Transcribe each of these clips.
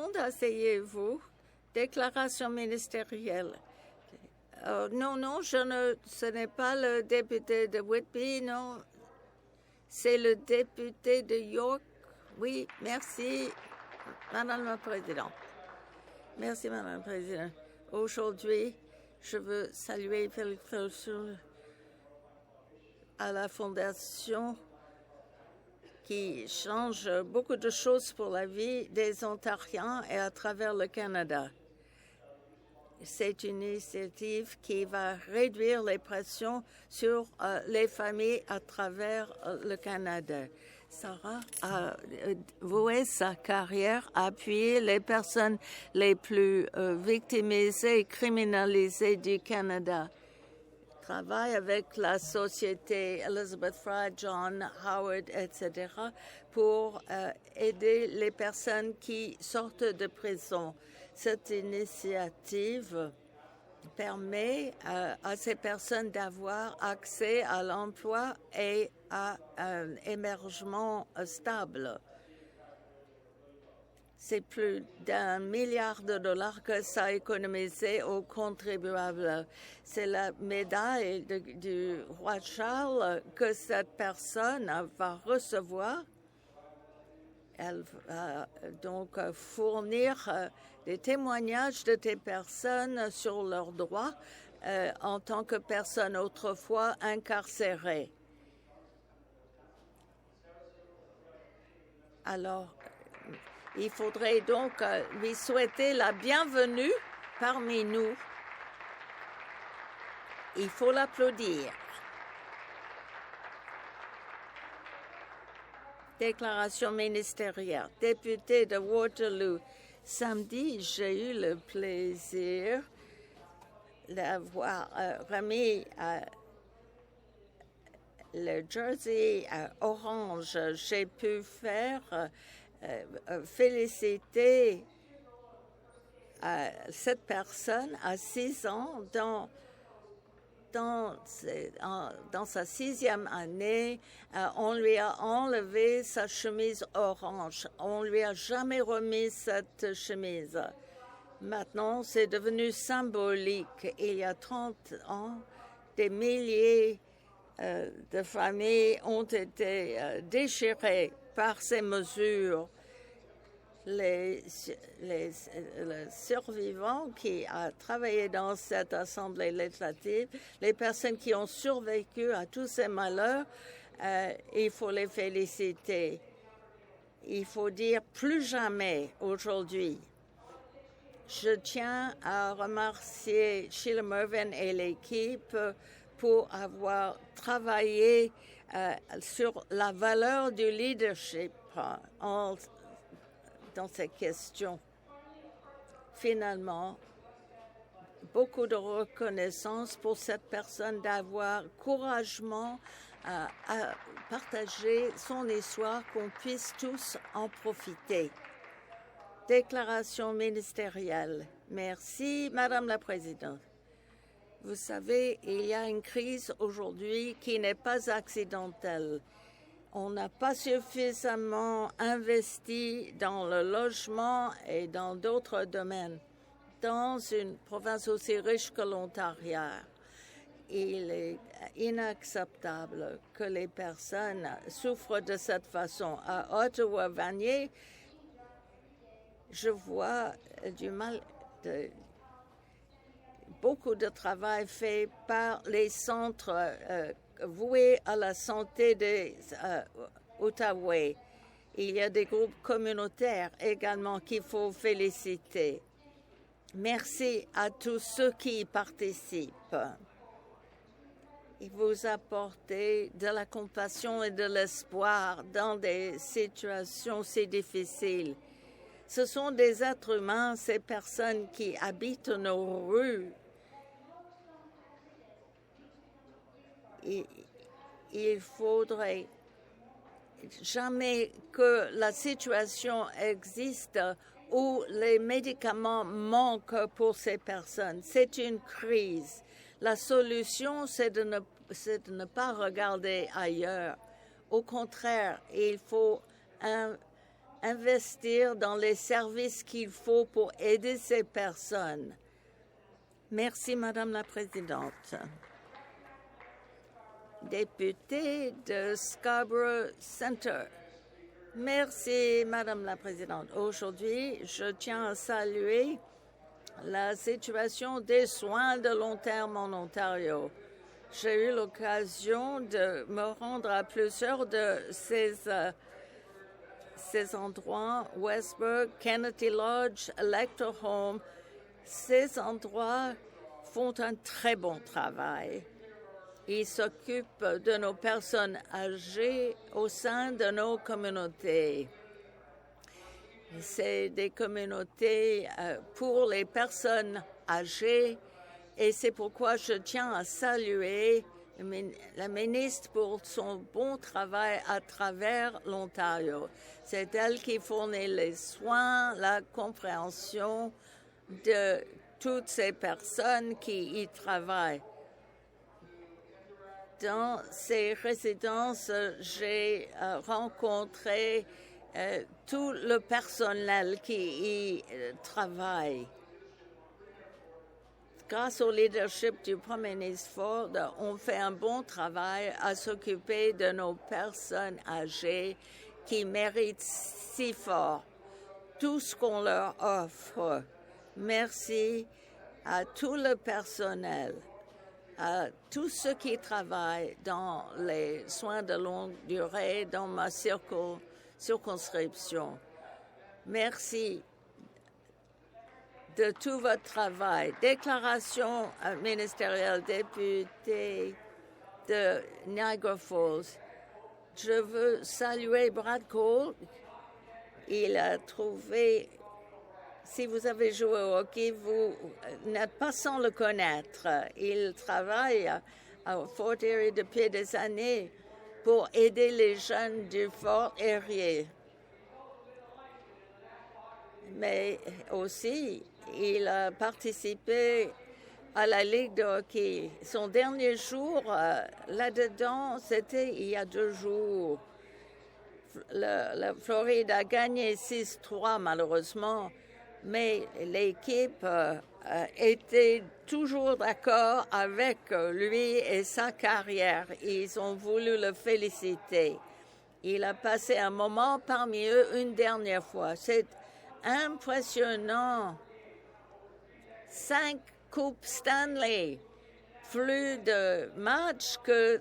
monde, asseyez-vous. Déclaration ministérielle. Non, ce n'est pas le député de Whitby, non. C'est le député de York. Oui, merci, Madame la Présidente. Merci, Madame la Présidente. Aujourd'hui, je veux saluer félicitations à la Fondation qui change beaucoup de choses pour la vie des Ontariens et à travers le Canada. C'est une initiative qui va réduire les pressions sur les familles à travers le Canada. Sarah a voué sa carrière à appuyer les personnes les plus victimisées et criminalisées du Canada. Travaille avec la société Elizabeth Fry, John Howard, etc. pour aider les personnes qui sortent de prison. Cette initiative permet à ces personnes d'avoir accès à l'emploi et à un émergement stable. C'est plus d'1 milliard de dollars que ça a économisé aux contribuables. C'est la médaille du roi Charles que cette personne va recevoir. Elle va donc fournir des témoignages de ces personnes sur leurs droits en tant que personnes autrefois incarcérées. Alors, il faudrait donc lui souhaiter la bienvenue parmi nous. Il faut l'applaudir. Déclaration ministérielle. Député de Waterloo. Samedi, j'ai eu le plaisir d'avoir remis le jersey orange. J'ai pu faire féliciter cette personne à 6 ans dans sa 6e année. On lui a enlevé sa chemise orange. On lui a jamais remis cette chemise. Maintenant, c'est devenu symbolique. Il y a 30 ans, des milliers de familles ont été déchirées par ces mesures. Le survivant qui a travaillé dans cette Assemblée législative, les personnes qui ont survécu à tous ces malheurs, il faut les féliciter. Il faut dire plus jamais aujourd'hui. Je tiens à remercier Sheila Mervyn et l'équipe pour avoir travaillé sur la valeur du leadership dans ces questions. Finalement, beaucoup de reconnaissance pour cette personne d'avoir courageusement à partager son histoire, qu'on puisse tous en profiter. Déclaration ministérielle. Merci, Madame la Présidente. Vous savez, il y a une crise aujourd'hui qui n'est pas accidentelle. On n'a pas suffisamment investi dans le logement et dans d'autres domaines. Dans une province aussi riche que l'Ontario, il est inacceptable que les personnes souffrent de cette façon. À Ottawa-Vanier, je vois beaucoup de travail fait par les centres voués à la santé des Outaouais. Il y a des groupes communautaires également qu'il faut féliciter. Merci à tous ceux qui y participent. Et vous apportez de la compassion et de l'espoir dans des situations si difficiles. Ce sont des êtres humains, ces personnes qui habitent nos rues. Il faudrait jamais que la situation existe où les médicaments manquent pour ces personnes. C'est une crise. La solution, c'est de ne pas regarder ailleurs. Au contraire, il faut investir dans les services qu'il faut pour aider ces personnes. Merci, Madame la Présidente. Député de Scarborough Centre. Merci, Madame la Présidente. Aujourd'hui, je tiens à saluer la situation des soins de long terme en Ontario. J'ai eu l'occasion de me rendre à plusieurs de ces endroits, Westburg, Kennedy Lodge, Elector Home. Ces endroits font un très bon travail. Ils s'occupent de nos personnes âgées au sein de nos communautés. C'est des communautés pour les personnes âgées et c'est pourquoi je tiens à saluer la ministre pour son bon travail à travers l'Ontario. C'est elle qui fournit les soins, la compréhension de toutes ces personnes qui y travaillent. Dans ces résidences, j'ai rencontré tout le personnel qui y travaille. Grâce au leadership du Premier ministre Ford, on fait un bon travail à s'occuper de nos personnes âgées qui méritent si fort tout ce qu'on leur offre. Merci à tout le personnel, à tous ceux qui travaillent dans les soins de longue durée dans ma circonscription. Merci de tout votre travail. Déclaration ministérielle, député de Niagara Falls. Je veux saluer Brad Cole. Il a trouvé, si vous avez joué au hockey, vous n'êtes pas sans le connaître. Il travaille à Fort Erie depuis des années pour aider les jeunes du Fort Erie. Mais aussi, il a participé à la Ligue de hockey. Son dernier jour là-dedans, c'était il y a 2 jours. La Floride a gagné 6-3 malheureusement, mais l'équipe était toujours d'accord avec lui et sa carrière. Ils ont voulu le féliciter. Il a passé un moment parmi eux une dernière fois. C'est impressionnant. 5 Coupes Stanley, plus de matchs que,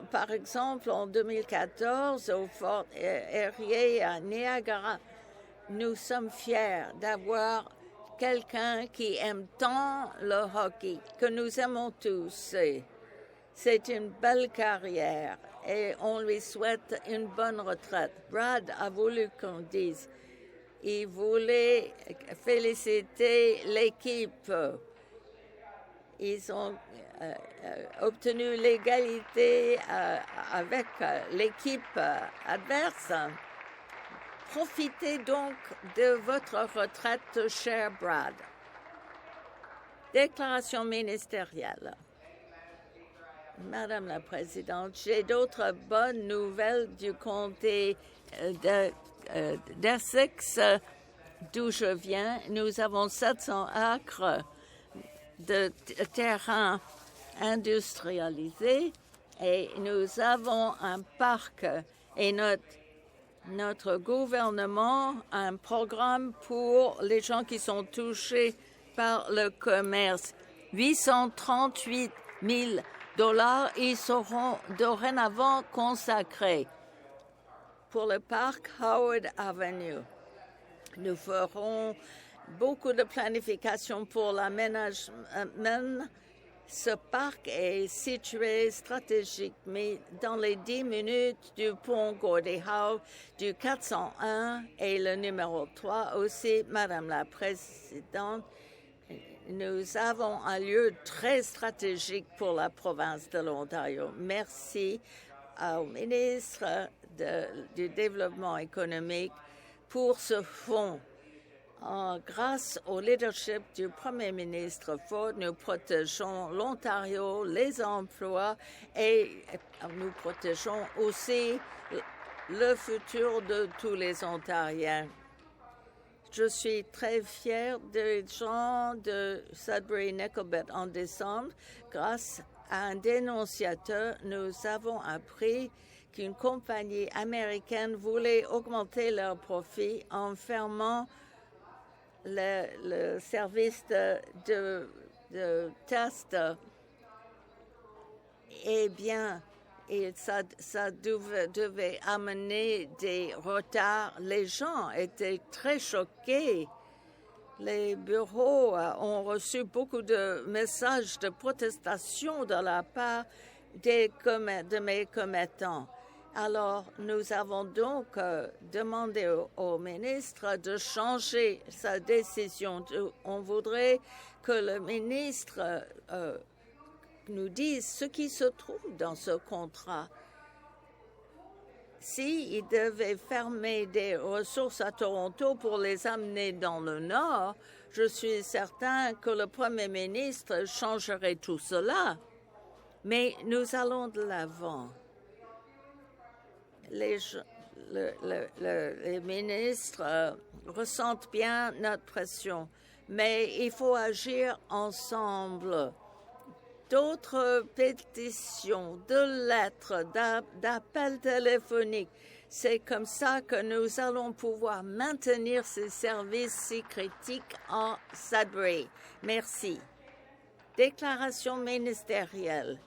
par exemple, en 2014 au Fort Erie à Niagara. Nous sommes fiers d'avoir quelqu'un qui aime tant le hockey, que nous aimons tous. C'est une belle carrière et on lui souhaite une bonne retraite. Brad a voulu qu'on dise. Il voulait féliciter l'équipe. Ils ont obtenu l'égalité avec l'équipe adverse. Profitez donc de votre retraite, cher Brad. Déclaration ministérielle. Madame la Présidente, j'ai d'autres bonnes nouvelles du comté d'Essex, d'où je viens. Nous avons 700 acres de terrain industrialisé et nous avons un parc et notre gouvernement a un programme pour les gens qui sont touchés par le commerce. 838 000 $ y seront dorénavant consacrés pour le parc Howard Avenue. Nous ferons beaucoup de planification pour l'aménagement. Ce parc est situé stratégiquement dans les 10 minutes du pont Gordie Howe, du 401 et le numéro 3 aussi. Madame la Présidente, nous avons un lieu très stratégique pour la province de l'Ontario. Merci au ministre du Développement économique pour ce fonds. Grâce au leadership du Premier ministre Ford, nous protégeons l'Ontario, les emplois et nous protégeons aussi le futur de tous les Ontariens. Je suis très fière des gens de Sudbury-Nickelbet en décembre. Grâce à un dénonciateur, nous avons appris qu'une compagnie américaine voulait augmenter leurs profits en fermant le service de test. Eh bien, et ça devait amener des retards. Les gens étaient très choqués. Les bureaux ont reçu beaucoup de messages de protestation de la part de mes commettants. Alors, nous avons donc demandé au ministre de changer sa décision. On voudrait que le ministre nous dise ce qui se trouve dans ce contrat. S'il devait fermer des ressources à Toronto pour les amener dans le Nord, je suis certain que le Premier ministre changerait tout cela. Mais nous allons de l'avant. Les ministres ressentent bien notre pression, mais il faut agir ensemble. D'autres pétitions, de lettres, d'appels téléphoniques. C'est comme ça que nous allons pouvoir maintenir ces services si critiques en Sudbury. Merci. Déclaration ministérielle.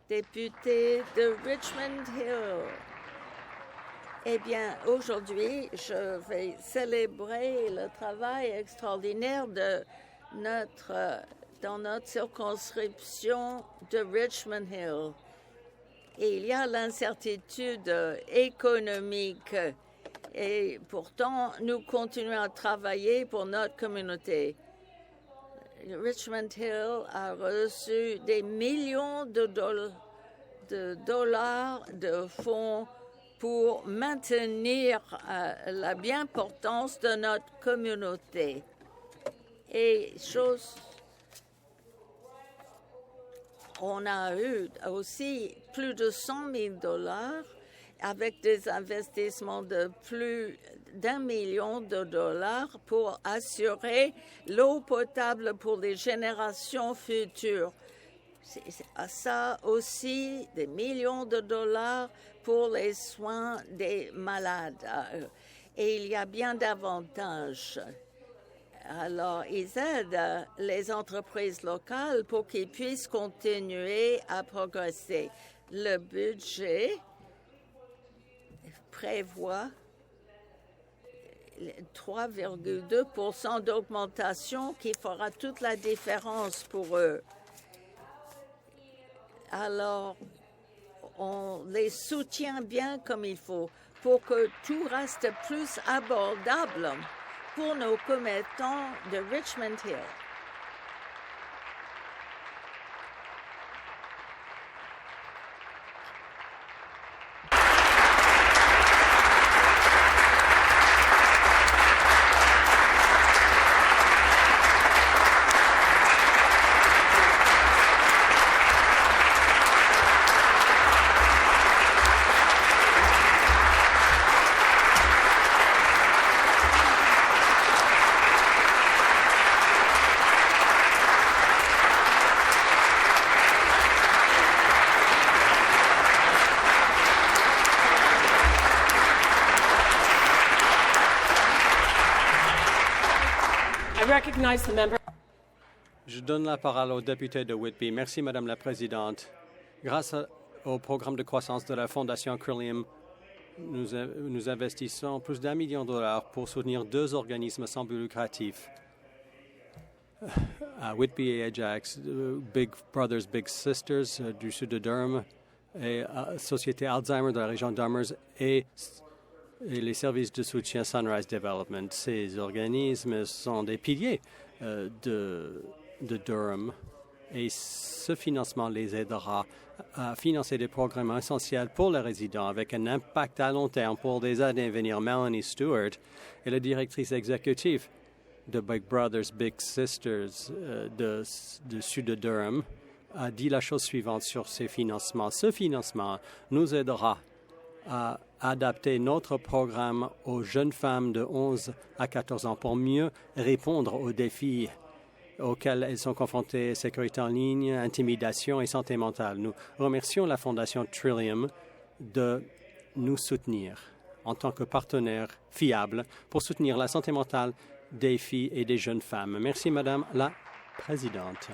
Député de Richmond Hill. Eh bien, aujourd'hui, je vais célébrer le travail extraordinaire de dans notre circonscription de Richmond Hill. Et il y a l'incertitude économique et pourtant, nous continuons à travailler pour notre communauté. Richmond Hill a reçu des millions de dollars de fonds pour maintenir la bien-portance de notre communauté. Et on a eu aussi plus de 100 000 $ avec des investissements de plus d'1 million de dollars pour assurer l'eau potable pour les générations futures. Ça aussi, des millions de dollars pour les soins des malades. Et il y a bien davantage. Alors, ils aident les entreprises locales pour qu'ils puissent continuer à progresser. Le budget prévoit 3,2% d'augmentation qui fera toute la différence pour eux. Alors, on les soutient bien comme il faut pour que tout reste plus abordable pour nos commettants de Richmond Hill. Je donne la parole au député de Whitby. Merci, Madame la Présidente. Grâce au programme de croissance de la Fondation Trillium, nous investissons plus d'1 million de dollars pour soutenir 2 organismes sans but lucratif. À Whitby et Ajax, Big Brothers, Big Sisters du sud de Durham et Société Alzheimer de la région d'Amherst et les services de soutien Sunrise Development. Ces organismes sont des piliers de Durham et ce financement les aidera à financer des programmes essentiels pour les résidents avec un impact à long terme pour des années à venir. Melanie Stewart est la directrice exécutive de Big Brothers Big Sisters de sud de Durham, a dit la chose suivante sur ces financements. Ce financement nous aidera à adapter notre programme aux jeunes femmes de 11 à 14 ans pour mieux répondre aux défis auxquels elles sont confrontées, sécurité en ligne, intimidation et santé mentale. Nous remercions la Fondation Trillium de nous soutenir en tant que partenaire fiable pour soutenir la santé mentale des filles et des jeunes femmes. Merci, Madame la Présidente.